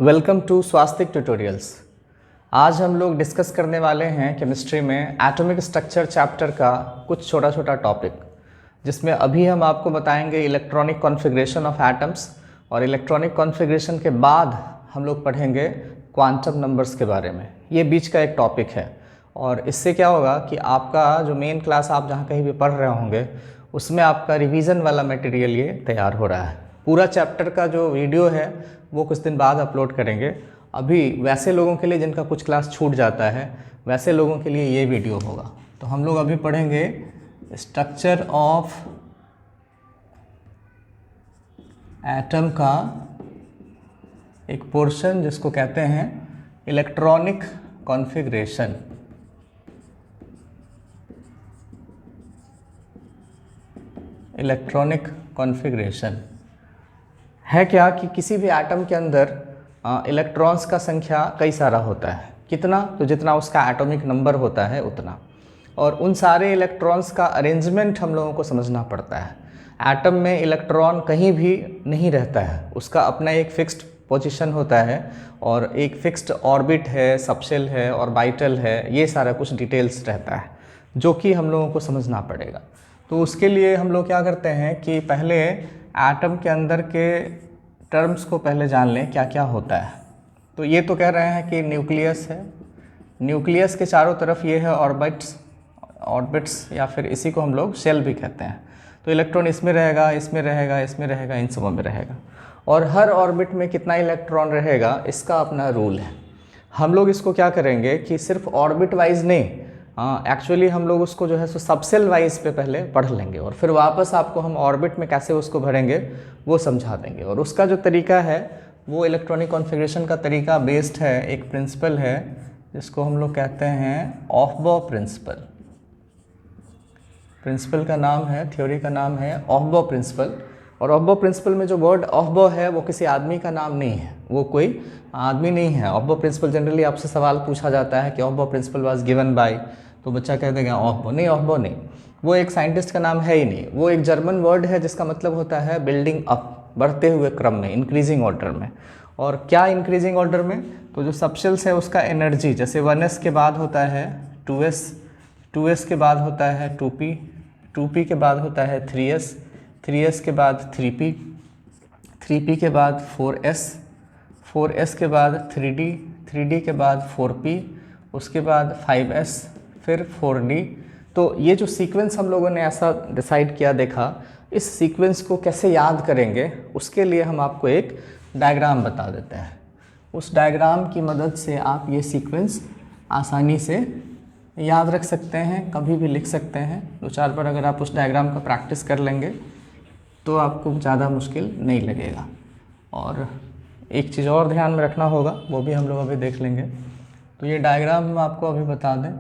Welcome to Swastik tutorials. आज हम लोग डिस्कस करने वाले हैं केमिस्ट्री में एटॉमिक स्ट्रक्चर चैप्टर का कुछ छोटा छोटा टॉपिक, जिसमें अभी हम आपको बताएंगे इलेक्ट्रॉनिक कॉन्फ़िगरेशन ऑफ एटम्स, और इलेक्ट्रॉनिक कॉन्फ़िगरेशन के बाद हम लोग पढ़ेंगे क्वांटम नंबर्स के बारे में। ये बीच का एक टॉपिक है, और इससे क्या होगा कि आपका जो मेन क्लास आप जहाँ कहीं भी पढ़ रहे होंगे उसमें आपका रिवीजन वाला मटेरियल ये तैयार हो रहा है। पूरा चैप्टर का जो वीडियो है वो कुछ दिन बाद अपलोड करेंगे। अभी वैसे लोगों के लिए जिनका कुछ क्लास छूट जाता है, वैसे लोगों के लिए ये वीडियो होगा। तो हम लोग अभी पढ़ेंगे स्ट्रक्चर ऑफ एटम का एक पोर्शन जिसको कहते हैं इलेक्ट्रॉनिक कॉन्फ़िगरेशन। इलेक्ट्रॉनिक कॉन्फ़िगरेशन है क्या कि किसी भी एटम के अंदर इलेक्ट्रॉन्स का संख्या कई सारा होता है। कितना? तो जितना उसका एटॉमिक नंबर होता है उतना, और उन सारे इलेक्ट्रॉन्स का अरेंजमेंट हम लोगों को समझना पड़ता है। एटम में इलेक्ट्रॉन कहीं भी नहीं रहता है, उसका अपना एक फिक्स्ड पोजीशन होता है और एक फिक्स्ड ऑर्बिट है, सबशेल है, ऑर्बिटल है, ये सारा कुछ डिटेल्स रहता है जो कि हम लोगों को समझना पड़ेगा। तो उसके लिए हम लोग क्या करते हैं कि पहले एटम के अंदर के टर्म्स को पहले जान लें क्या क्या होता है। तो ये तो कह रहे हैं कि न्यूक्लियस है, न्यूक्लियस के चारों तरफ ये है ऑर्बिट्स, या फिर इसी को हम लोग शेल भी कहते हैं। तो इलेक्ट्रॉन इसमें रहेगा, इसमें रहेगा, इसमें रहेगा, इन सबों में रहेगा, और हर ऑर्बिट में कितना इलेक्ट्रॉन रहेगा इसका अपना रूल है। हम लोग इसको क्या करेंगे कि सिर्फ ऑर्बिट वाइज नहीं, एक्चुअली हम लोग उसको जो है सो सबसेल वाइज पे पहले पढ़ लेंगे, और फिर वापस आपको हम ऑर्बिट में कैसे उसको भरेंगे वो समझा देंगे। और उसका जो तरीका है वो इलेक्ट्रॉनिक कॉन्फ़िगरेशन का तरीका बेस्ड है, एक प्रिंसिपल है जिसको हम लोग कहते हैं ऑफबॉ प्रिंसिपल। प्रिंसिपल का नाम है, थ्योरी का नाम है ऑफबॉ प्रिंसिपल। और ऑफबॉ प्रिंसिपल में जो वर्ड ऑफबॉ है वो किसी आदमी का नाम नहीं है, वो कोई आदमी नहीं है। ऑफबॉ प्रिंसिपल जनरली आपसे सवाल पूछा जाता है कि ऑफबॉ प्रिंसिपल वाज गिवन बाय, तो बच्चा कह देगा ऑफबॉ। नहीं, ऑफबॉ नहीं, वो एक साइंटिस्ट का नाम है ही नहीं। वो एक जर्मन वर्ड है जिसका मतलब होता है बिल्डिंग अप, बढ़ते हुए क्रम में, इंक्रीजिंग ऑर्डर में। और क्या इंक्रीजिंग ऑर्डर में? तो जो सबशेल्स है उसका एनर्जी, जैसे 1s के बाद होता है 2s, 2s के बाद होता है 2p, 2p के बाद होता है 3s, 3s के बाद 3p, 3p के बाद 4s, 4s के बाद 3d, 3d के बाद 4p, उसके बाद 5s, फिर 4d। तो ये जो सीक्वेंस हम लोगों ने ऐसा डिसाइड किया, देखा, इस सीक्वेंस को कैसे याद करेंगे उसके लिए हम आपको एक डायग्राम बता देते हैं। उस डायग्राम की मदद से आप ये सीक्वेंस आसानी से याद रख सकते हैं, कभी भी लिख सकते हैं। 2-4 बार अगर आप उस डायग्राम का प्रैक्टिस कर लेंगे तो आपको ज़्यादा मुश्किल नहीं लगेगा। और एक चीज़ और ध्यान में रखना होगा, वो भी हम लोग अभी देख लेंगे। तो ये डायग्राम हम आपको अभी बता दें,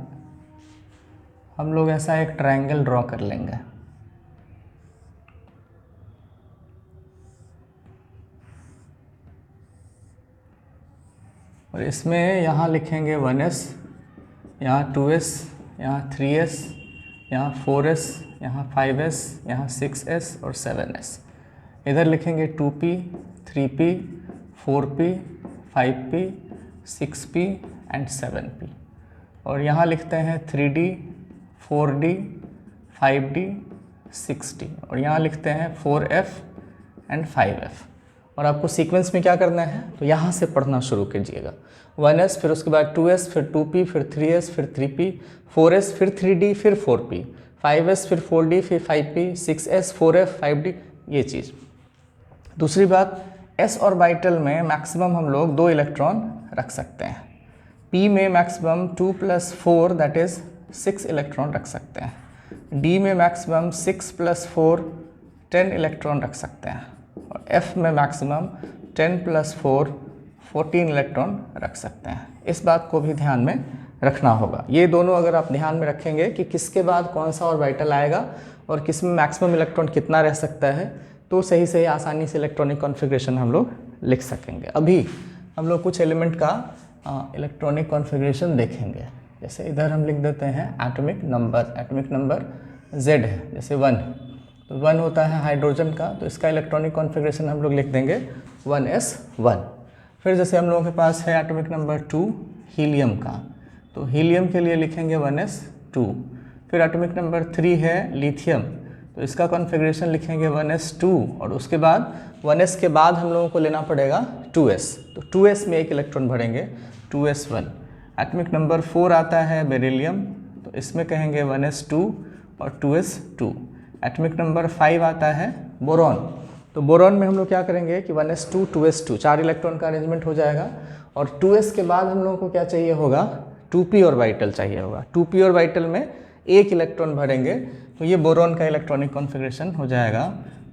हम लोग ऐसा एक ट्रायंगल ड्रॉ कर लेंगे। और इसमें यहाँ लिखेंगे 1s, यहाँ 2s, यहाँ 3s, यहाँ 4s, यहाँ 5s, यहाँ 6s और 7s। इधर लिखेंगे 2p, 3p, 4p, 5p, 6p and 7p। और यहाँ लिखते हैं 3d, 4d, 5d, 6d, और यहाँ लिखते हैं 4f एंड 5f। और आपको सीक्वेंस में क्या करना है, तो यहाँ से पढ़ना शुरू कीजिएगा। 1s, फिर उसके बाद 2s, फिर 2p, फिर 3s, फिर 3p, 4s, फिर 3d, फिर 4p, 5s, फिर 4d, फिर 5p, 6s, 4f, 5d, ये चीज़। दूसरी बात, s ऑर्बिटल में मैक्सिमम हम लोग 2 इलेक्ट्रॉन रख सकते हैं। p में मैक्सिमम 2 + 4 दैट इज़ 6 इलेक्ट्रॉन रख सकते हैं। d में मैक्सिमम 6 + 4 10 इलेक्ट्रॉन रख सकते हैं। और f में मैक्सिमम 10 + 4 14 इलेक्ट्रॉन रख सकते हैं। इस बात को भी ध्यान में रखना होगा। ये दोनों अगर आप ध्यान में रखेंगे कि किसके बाद कौन सा ऑर्बिटल आएगा और किस में मैक्सिमम इलेक्ट्रॉन कितना रह सकता है, तो सही से आसानी से इलेक्ट्रॉनिक कॉन्फ़िगरेशन हम लोग लिख सकेंगे। अभी हम लोग कुछ एलिमेंट का इलेक्ट्रॉनिक कॉन्फ़िगरेशन देखेंगे। जैसे इधर हम लिख देते हैं एटॉमिक नंबर Z है, जैसे 1, तो 1 होता है हाइड्रोजन का, तो इसका इलेक्ट्रॉनिक कॉन्फ़िगरेशन हम लोग लिख देंगे 1s1। फिर जैसे हम लोगों के पास है एटॉमिक नंबर 2 हीलियम का, तो हीलियम के लिए लिखेंगे 1s2। फिर एटॉमिक नंबर 3 है लिथियम, तो इसका कॉन्फ़िगरेशन लिखेंगे 1s2 और उसके बाद 1s के बाद हम लोगों को लेना पड़ेगा 2s, तो 2s में एक इलेक्ट्रॉन भरेंगे 2s1। एटॉमिक नंबर 4 आता है बेरिलियम, तो इसमें कहेंगे 1s2 और 2s2। एटॉमिक नंबर 5 आता है बोरॉन, तो बोरॉन में हम लोग क्या करेंगे कि 1s2 2s2 4 इलेक्ट्रॉन का अरेंजमेंट हो जाएगा और 2s के बाद हम लोगों को क्या चाहिए होगा 2p ऑर्बिटल चाहिए होगा। 2p ऑर्बिटल में एक इलेक्ट्रॉन भरेंगे, तो ये बोरॉन का इलेक्ट्रॉनिक कॉन्फ़िगरेशन हो जाएगा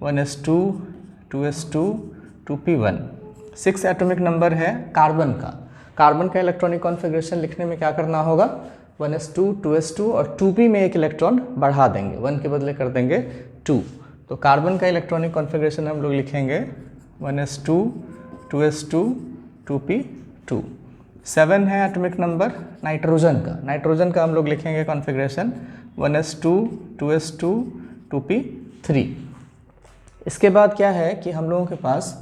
1s2 2s2 2p1। 6 atomic number है कार्बन का। कार्बन का इलेक्ट्रॉनिक कॉन्फ़िगरेशन लिखने में क्या करना होगा 1s2 2s2 और 2p में एक इलेक्ट्रॉन बढ़ा देंगे, 1 के बदले कर देंगे 2। तो कार्बन का इलेक्ट्रॉनिक कॉन्फ़िगरेशन हम लोग लिखेंगे 1s2 2s2 2p2। 7 है एटॉमिक नंबर नाइट्रोजन का। नाइट्रोजन का हम लोग लिखेंगे कॉन्फ़िगरेशन 1s2 2s2 2p3। इसके बाद क्या है कि हम लोगों के पास,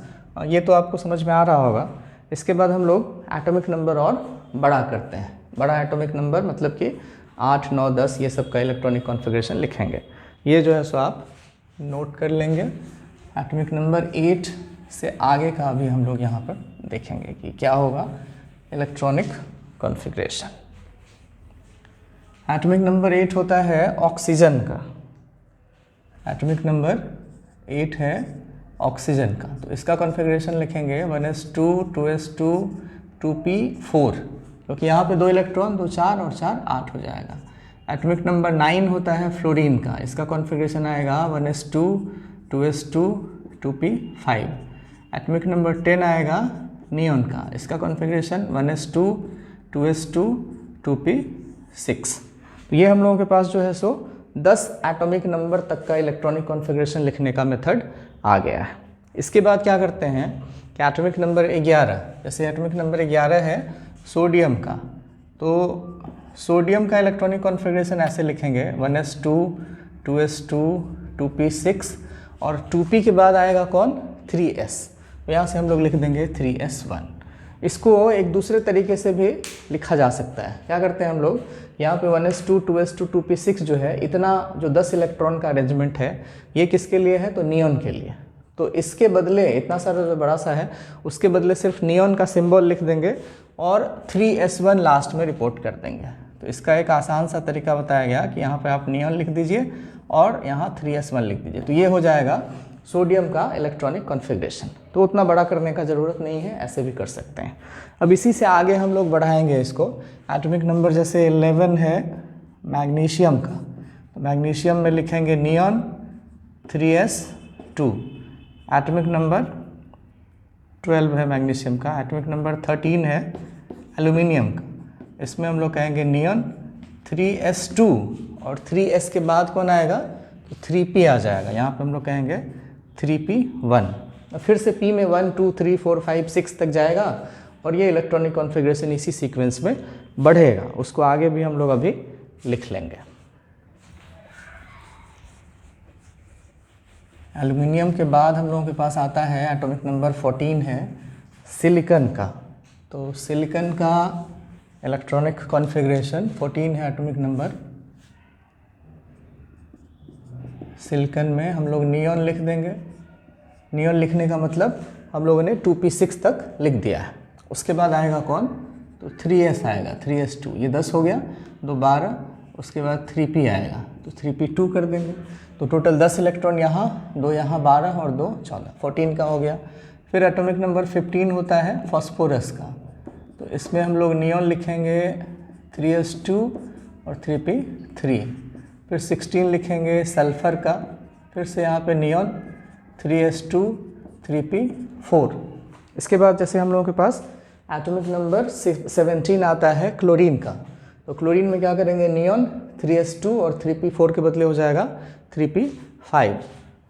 ये तो आपको समझ में आ रहा होगा, इसके बाद हम लोग एटॉमिक नंबर और बड़ा करते हैं। बड़ा एटॉमिक नंबर मतलब कि 8 9 10 ये सब का इलेक्ट्रॉनिक कॉन्फ़िगरेशन लिखेंगे। ये जो है सो आप नोट कर लेंगे। एटॉमिक नंबर 8 से आगे का भी हम लोग यहाँ पर देखेंगे कि क्या होगा इलेक्ट्रॉनिक कॉन्फ़िगरेशन। एटॉमिक नंबर 8 होता है ऑक्सीजन का। एटॉमिक नंबर 8 है ऑक्सीजन का, तो इसका कॉन्फ़िगरेशन लिखेंगे 1s2 2s2 2p4, क्योंकि यहाँ पे 2 इलेक्ट्रॉन 2 4 और 4 8 हो जाएगा। एटॉमिक नंबर 9 होता है फ्लोरीन का। इसका कॉन्फ़िगरेशन आएगा 1s2 2s2 2p5। Atomic number 10 आएगा नियॉन का। इसका कॉन्फ़िगरेशन 1s2 2s2 2p6। तो ये हम लोगों के पास जो है सो 10 एटॉमिक नंबर तक का इलेक्ट्रॉनिक कॉन्फ़िगरेशन लिखने का मेथड आ गया है। इसके बाद क्या करते हैं कि एटॉमिक नंबर 11, जैसे एटॉमिक नंबर 11 है सोडियम का, तो सोडियम का इलेक्ट्रॉनिक कॉन्फ़िगरेशन ऐसे लिखेंगे 1s2 2s2 2p6 और 2p के बाद आएगा कौन 3s, तो यहाँ से हम लोग लिख देंगे 3s1। इसको एक दूसरे तरीके से भी लिखा जा सकता है। क्या करते हैं हम लोग, यहाँ पे 1s2 2s2 2p6 जो है, इतना जो 10 इलेक्ट्रॉन का अरेंजमेंट है ये किसके लिए है, तो नियॉन के लिए। तो इसके बदले इतना सारा जो बड़ा सा है उसके बदले सिर्फ नियॉन का सिंबल लिख देंगे और 3s1 लास्ट में रिपोर्ट कर देंगे। तो इसका एक आसान सा तरीका बताया गया कि यहाँ पे आप नियॉन लिख दीजिए और यहाँ 3s1 लिख दीजिए, तो ये हो जाएगा सोडियम का इलेक्ट्रॉनिक कॉन्फ़िगरेशन। तो उतना बड़ा करने का ज़रूरत नहीं है, ऐसे भी कर सकते हैं। अब इसी से आगे हम लोग बढ़ाएंगे इसको। एटॉमिक नंबर जैसे 11 है मैग्नीशियम का, तो मैग्नीशियम में लिखेंगे नियॉन 3s2। एटॉमिक नंबर 12 है मैग्नीशियम का। एटॉमिक नंबर 13 है एल्यूमिनियम का, इसमें हम लोग कहेंगे नियॉन 3s2 और 3s के बाद कौन आएगा, तो 3p आ जाएगा। यहाँ पे हम लोग कहेंगे 3p1। फिर से p में 1 2 3 4 5 6 तक जाएगा और ये इलेक्ट्रॉनिक कॉन्फ़िगरेशन इसी सीक्वेंस में बढ़ेगा। उसको आगे भी हम लोग अभी लिख लेंगे। एल्यूमिनियम के बाद हम लोगों के पास आता है एटॉमिक नंबर 14 है सिलिकॉन का। तो सिलिकॉन का इलेक्ट्रॉनिक कॉन्फ़िगरेशन 14 है एटॉमिक नंबर। सिलिकॉन में हम लोग नियॉन लिख देंगे। नियॉन लिखने का मतलब हम लोगों ने 2p6 तक लिख दिया है। उसके बाद आएगा कौन, तो 3s आएगा 3s2, ये 10 हो गया, 2 12, उसके बाद 3p आएगा तो 3p2 कर देंगे। तो टोटल 10 इलेक्ट्रॉन यहाँ, 2 यहाँ 12 और 2 14, 14 का हो गया। फिर एटॉमिक नंबर 15 होता है फॉस्फोरस का, तो इसमें हम लोग नियॉन लिखेंगे 3s2 और 3p3। फिर 16 लिखेंगे सल्फ़र का, फिर से यहाँ पे नियॉन 3s2 3p4। इसके बाद जैसे हम लोगों के पास एटॉमिक नंबर 17 आता है क्लोरीन का, तो क्लोरीन में क्या करेंगे नियॉन 3s2 और 3p4 के बदले हो जाएगा 3p5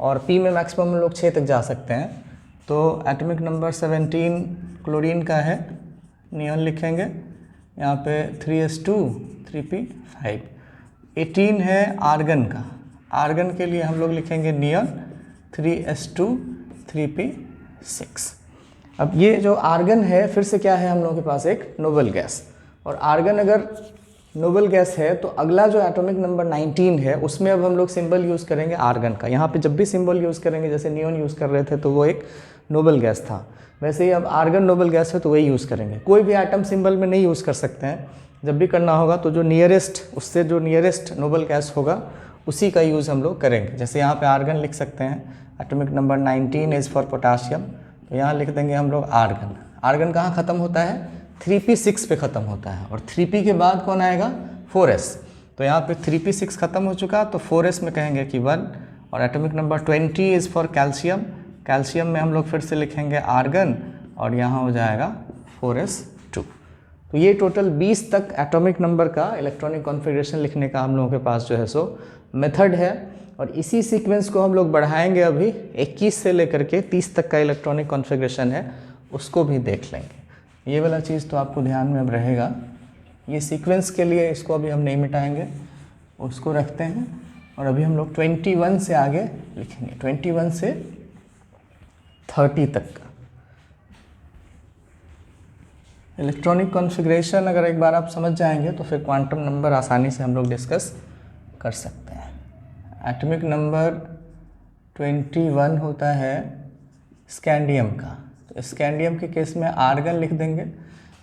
और p में मैक्सिमम हम लोग 6 तक जा सकते हैं। तो एटॉमिक नंबर 17 क्लोरीन का है, नियॉन लिखेंगे यहाँ पे 3s2 3p5। 18 है आर्गन का। आर्गन के लिए हम लोग लिखेंगे नियॉन 3s2 3p6। अब ये जो आर्गन है फिर से क्या है हम लोगों के पास एक नोबल गैस, और आर्गन अगर नोबल गैस है तो अगला जो एटॉमिक नंबर 19 है उसमें अब हम लोग सिंबल यूज़ करेंगे आर्गन का। यहाँ पे जब भी सिंबल यूज़ करेंगे, जैसे नियोन यूज़ कर रहे थे तो वो एक नोबल गैस था, वैसे ही अब आर्गन नोबल गैस है तो वही यूज़ करेंगे। कोई भी एटम सिंबल में नहीं यूज़ कर सकते हैं, जब भी करना होगा तो जो नियरेस्ट, उससे जो नियरेस्ट नोबल गैस होगा उसी का यूज़ हम लोग करेंगे। जैसे यहाँ पे आर्गन लिख सकते हैं, atomic number 19 is for potassium, तो यहाँ लिख देंगे हम लोग आर्गन। आर्गन कहाँ ख़त्म होता है? 3p6 पे ख़त्म होता है, और 3p के बाद कौन आएगा? 4s। तो यहाँ पे 3p6 ख़त्म हो चुका, तो 4s में कहेंगे कि 1। और atomic number 20 is for calcium, calcium में हम लोग फिर से लिखेंगे आर्गन, और यहाँ हो जाएगा 4s2। तो ये टोटल 20 तक एटॉमिक नंबर का इलेक्ट्रॉनिक कॉन्फ़िगरेशन लिखने का हम लोगों के पास जो है सो मेथड है, और इसी सीक्वेंस को हम लोग बढ़ाएंगे। अभी 21 से लेकर के 30 तक का इलेक्ट्रॉनिक कॉन्फ़िगरेशन है, उसको भी देख लेंगे। ये वाला चीज़ तो आपको ध्यान में अब रहेगा। ये सीक्वेंस के लिए इसको अभी हम नहीं मिटाएंगे, उसको रखते हैं, और अभी हम लोग 21 से आगे लिखेंगे, 21 से 30 तक का इलेक्ट्रॉनिक कॉन्फ़िगरेशन। अगर एक बार आप समझ जाएंगे तो फिर क्वांटम नंबर आसानी से हम लोग डिस्कस कर सकते हैं। एटॉमिक नंबर 21 होता है स्कैंडियम का, तो स्कैंडियम के केस में आर्गन लिख देंगे।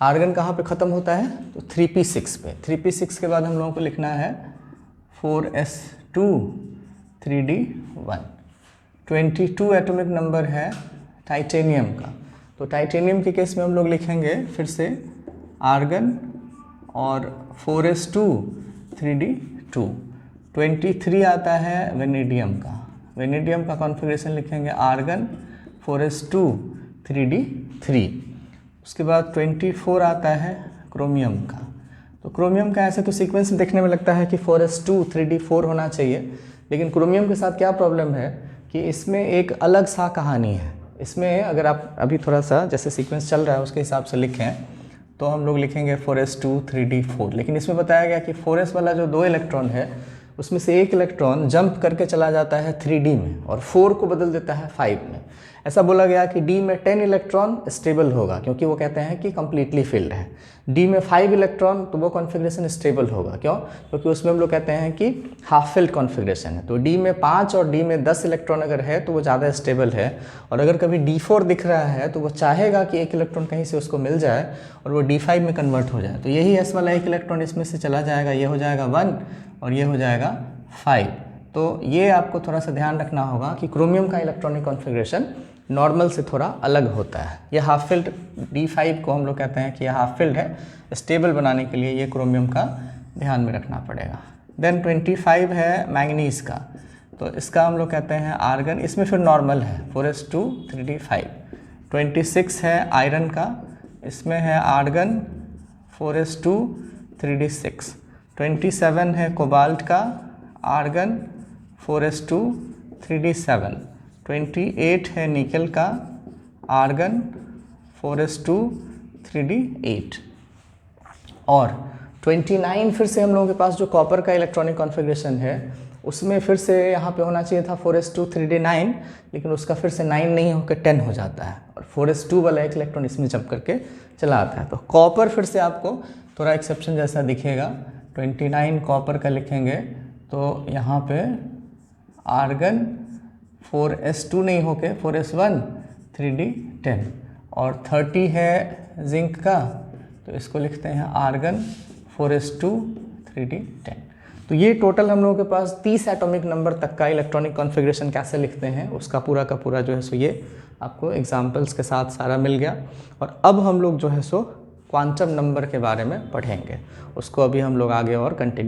आर्गन कहाँ पे ख़त्म होता है? तो 3p6 पे। 3p6 के बाद हम लोगों को लिखना है 4s2 3d1। 22 एटॉमिक नंबर है टाइटेनियम का, तो टाइटेनियम के केस में हम लोग लिखेंगे फिर से आर्गन और 4s2 3d2। 23 आता है वेनेडियम का, वेनेडियम का कॉन्फ़िगरेशन लिखेंगे आर्गन 4s2 3d3। उसके बाद 24 आता है क्रोमियम का, तो क्रोमियम का ऐसे तो सीक्वेंस देखने में लगता है कि 4s2 3d4 होना चाहिए, लेकिन क्रोमियम के साथ क्या प्रॉब्लम है कि इसमें एक अलग सा कहानी है। इसमें अगर आप अभी थोड़ा सा जैसे सीक्वेंस चल रहा है उसके हिसाब से लिखें तो हम लोग लिखेंगे 4s2 3d4, लेकिन इसमें बताया गया कि 4s वाला जो 2 इलेक्ट्रॉन है उसमें से एक इलेक्ट्रॉन जंप करके चला जाता है 3d में और 4 को बदल देता है 5 में। ऐसा बोला गया कि d में 10 इलेक्ट्रॉन स्टेबल होगा, क्योंकि वो कहते हैं कि कम्प्लीटली फिल्ड है। d में 5 इलेक्ट्रॉन तो वो कॉन्फ़िगरेशन स्टेबल होगा, क्यों? क्योंकि उसमें हम लोग कहते हैं कि हाफ फिल्ड कॉन्फ़िगरेशन है। तो d में 5 और d में 10 इलेक्ट्रॉन अगर है तो वो ज़्यादा स्टेबल है, और अगर कभी d4 दिख रहा है तो वो चाहेगा कि एक इलेक्ट्रॉन कहीं से उसको मिल जाए और वो d5 में कन्वर्ट हो जाए। तो यही s वाला एक इलेक्ट्रॉन इसमें से चला जाएगा, ये हो जाएगा 1 और ये हो जाएगा 5। तो ये आपको थोड़ा सा ध्यान रखना होगा कि क्रोमियम का इलेक्ट्रॉनिक कॉन्फ़िगरेशन नॉर्मल से थोड़ा अलग होता है। ये हाफ फिल्ड d5 को हम लोग कहते हैं कि ये हाफ फिल्ड है, स्टेबल बनाने के लिए ये क्रोमियम का ध्यान में रखना पड़ेगा। देन 25 है मैंगनीज का, तो इसका हम लोग कहते हैं आर्गन, इसमें फिर नॉर्मल है 4s2 3d5। 26 है आयरन का, इसमें है आर्गन 4s2 3d6। 27 है कोबाल्ट का, आर्गन 4s2 3d7। 28 है निकल का, आर्गन 4s2 3d8। और 29 फिर से हम लोगों के पास जो कॉपर का इलेक्ट्रॉनिक कॉन्फ़िगरेशन है उसमें फिर से यहाँ पे होना चाहिए था 4s2 3d9, लेकिन उसका फिर से 9 नहीं होकर 10 हो जाता है, और 4s2 वाला एक इलेक्ट्रॉन इसमें जंप करके चला आता है। तो कॉपर फिर से आपको थोड़ा एक्सेप्शन जैसा दिखेगा। 29 कॉपर का लिखेंगे तो यहाँ पे आर्गन 4s2 नहीं होके 4s1 3d10। और 30 है जिंक का, तो इसको लिखते हैं आर्गन 4s2 3d10। तो ये टोटल हम लोगों के पास 30 एटॉमिक नंबर तक का इलेक्ट्रॉनिक कॉन्फ़िगरेशन कैसे लिखते हैं उसका पूरा का पूरा जो है सो ये आपको एग्जाम्पल्स के साथ सारा मिल गया। और अब हम लोग जो है सो क्वांटम नंबर के बारे में पढ़ेंगे, उसको अभी हम लोग आगे और कंटिन्यू